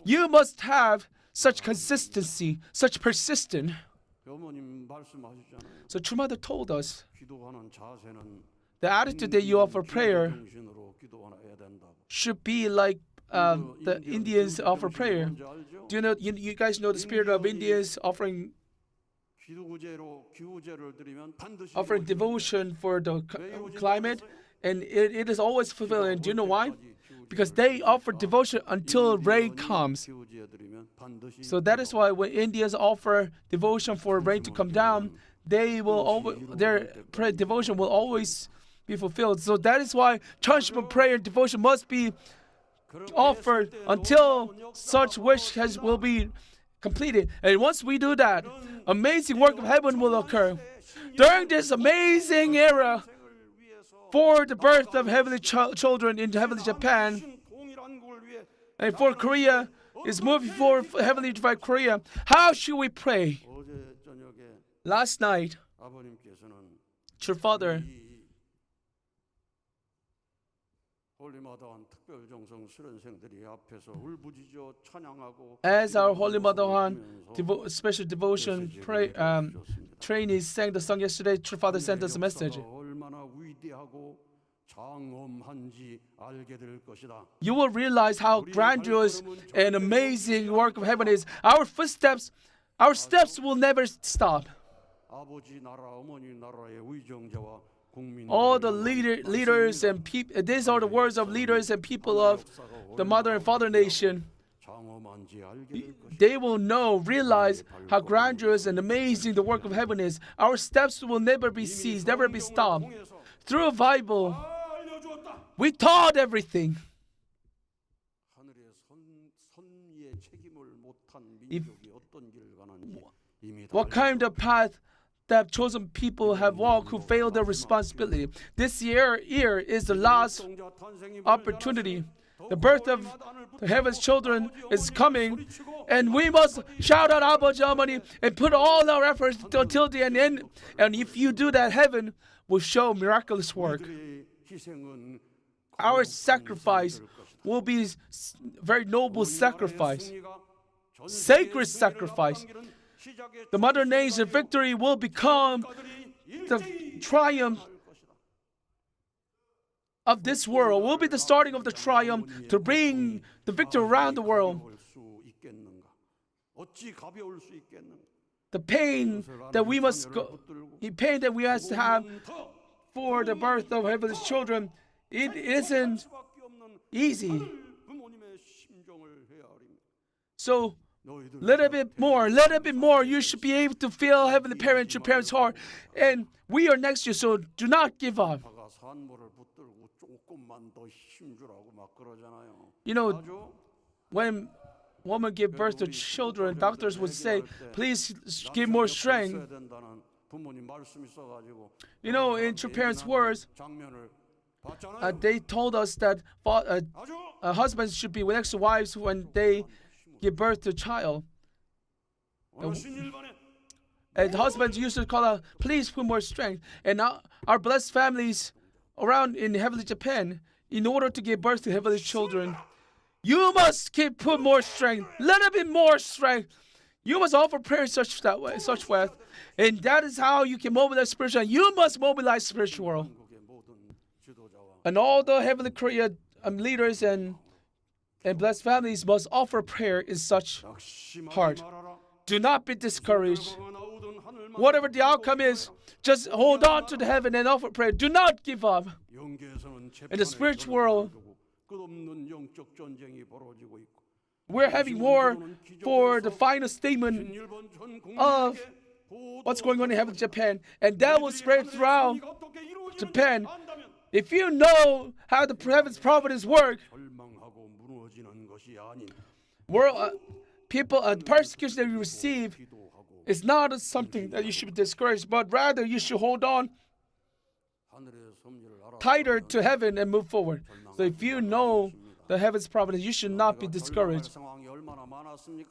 You must have such consistency, such persistence. So True Mother told us the attitude that you offer prayer should be like the Indians offer prayer. Do you know? You guys know the spirit of Indians offering devotion for the climate, and it is always fulfilled. And do you know why? Because they offer devotion until rain comes. So that is why when Indians offer devotion for rain to come down, their prayer devotion will always be fulfilled. So that is why Cheonshimwon prayer and devotion must be offered until such wish will be completed. And once we do that, amazing work of heaven will occur. During this amazing era for the birth of heavenly children in heavenly Japan, and for Korea is moving for heavenly unified Korea, how should we pray? Last night, True Father as our Holy Mother Han special devotion trainees sang the song yesterday, True Father sent us a message. You will realize how grandiose and amazing work of heaven is. Our steps will never stop. All the leaders and people, these are the words of leaders and people of the mother and father nation. They will realize how grandiose and amazing the work of heaven is. Our steps will never be ceased, never be stopped. Through a Bible, we taught everything. What kind of path that chosen people have walked who failed their responsibility? This year is the last opportunity. The birth of the heaven's children is coming, and we must shout out Abaji Amani and put all our efforts until the end. And if you do that, heaven will show miraculous work. Our sacrifice will be very noble sacrifice, sacred sacrifice. The mother nation victory will become the triumph of this world, will be the starting of the triumph to bring the victory around the world. The pain that we must go, the pain that we have to have for the birth of heavenly children, it isn't easy. So little bit more, you should be able to feel heavenly parents, your parents' heart. And we are next year, so do not give up. You know, when women give birth to children, doctors would say, please give more strength. You know, in true parents' words, they told us that husbands should be next to wives when they give birth to a child. And husbands used to call out, please put more strength. And our blessed families around in heavenly Japan, in order to give birth to heavenly children, you must put more strength, little bit more strength. You must offer prayer such way, and that is how you can mobilize spiritual. You must mobilize spiritual world. And all the heavenly Korea leaders and blessed families must offer prayer in such heart. Do not be discouraged. Whatever the outcome is, just hold on to the heaven and offer prayer. Do not give up. In the spiritual world, we're having war for the final statement of what's going on in heaven, Japan, and that will spread throughout Japan. If you know how the heaven's providence work, persecution that you receive is not something that you should be discouraged, but rather you should hold on tighter to heaven and move forward. So if you know the heaven's providence, you should not be discouraged.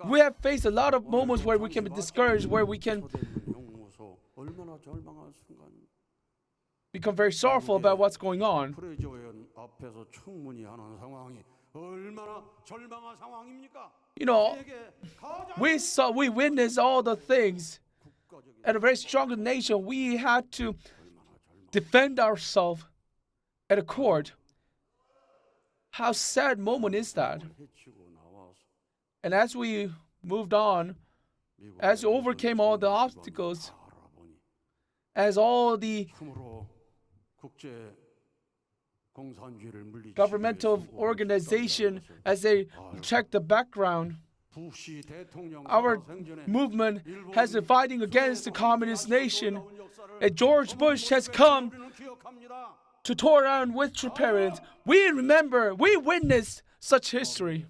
We have faced a lot of moments where we can be discouraged, where we can become very sorrowful about what's going on. You know, we witnessed all the things. At a very strong nation, we had to defend ourselves at a court. How sad moment is that? And as we moved on, as we overcame all the obstacles, as all the governmental organization, as they check the background, our movement has been fighting against the communist nation, and George Bush has come to tour around with true parents. We remember, we witnessed such history.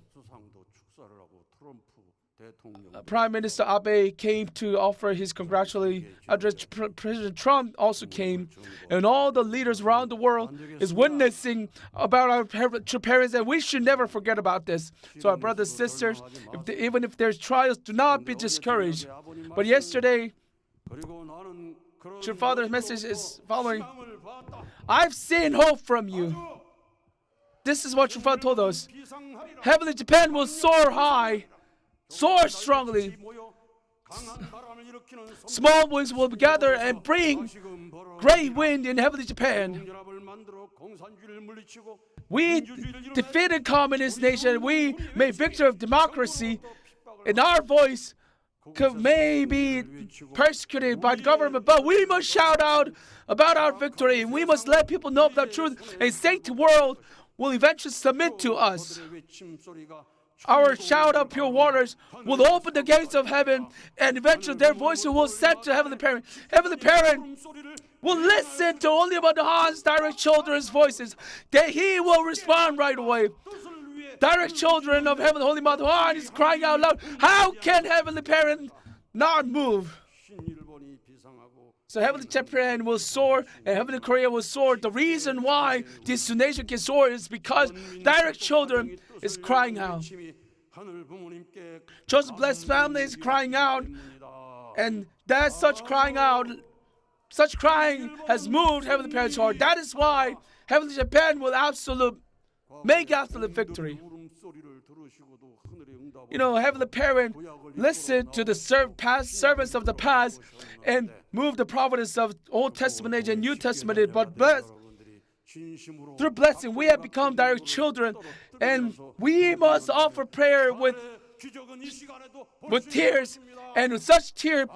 Prime Minister Abe came to offer his congratulatory address. President Trump also came, and all the leaders around the world is witnessing about our true parents, and we should never forget about this. So our brothers and sisters, even if there's trials, do not be discouraged. But yesterday, your father's message is following. I've seen hope from you. This is what your father told us. Heavenly Japan will soar high, soar strongly. Small winds will gather and bring great wind in heavenly Japan. We defeated communist nation. We made victory of democracy. And our voice may be persecuted by the government, but we must shout out about our victory. And we must let people know the truth, and say the world will eventually submit to us. Our shout of pure waters will open the gates of heaven, and eventually their voices will send to Heavenly Parent. Heavenly Parent will listen to only about the Han's direct children's voices, that He will respond right away. Direct children of Heaven, Holy Mother Han is crying out loud, how can Heavenly Parent not move? So Heavenly Japan will soar, and Heavenly Korea will soar. The reason why this nation can soar is because direct children is crying out. Joseph Blessed family is crying out, and that such crying has moved Heavenly Parent's heart. That is why Heavenly Japan will make absolute victory. You know, Heavenly Parent listened to the past servants of the past and moved the providence of Old Testament age and New Testament age, but through blessing, we have become direct children, and we must offer prayer with tears, and with such prayer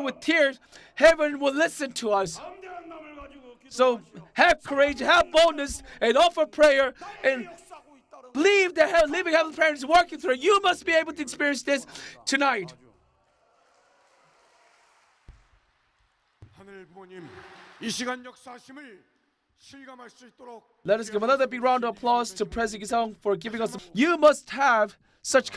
with tears, heaven will listen to us. So have courage, have boldness, and offer prayer, and believe that living Heavenly Parent is working through. You must be able to experience this tonight. Let us give another big round of applause to President Gi-sung for giving us. You must have such